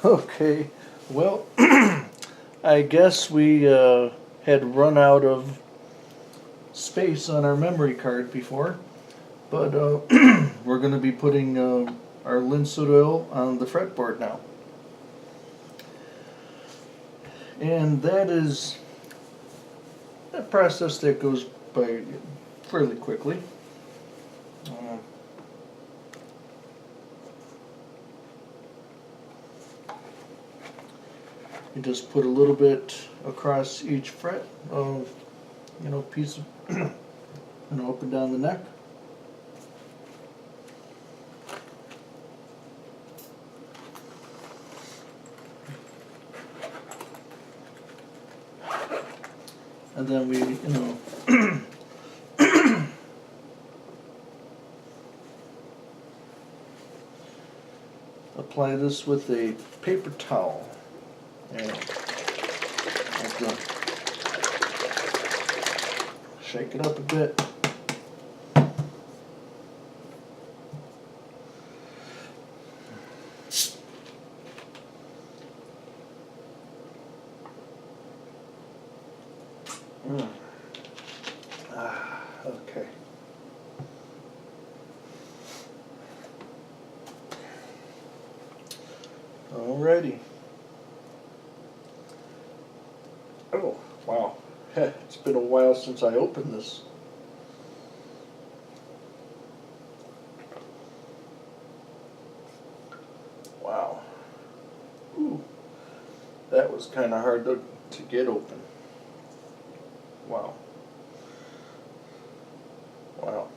Okay, well, I guess we had run out of space on our memory card before, but we're going to be putting our linseed oil on the fretboard now. And that is a process that goes by fairly quickly. Uh, you just put a little bit across each fret of, piece of, up and down the neck. And then we, apply this with a paper towel. And shake it up a bit. Okay. Alrighty. Oh, wow. It's been a while since I opened this. Wow. Ooh. That was kind of hard to get open. Wow. Wow.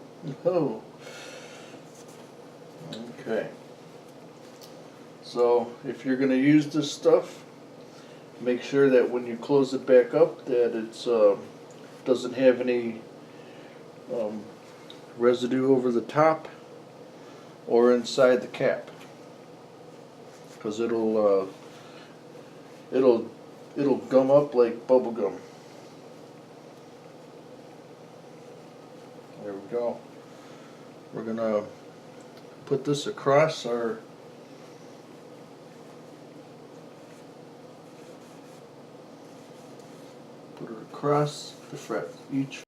Oh. Okay. So if you're going to use this stuff, make sure that when you close it back up that it's doesn't have any residue over the top or inside the cap, because it'll gum up like bubble gum. There we go. We're gonna put this across our across the fret, each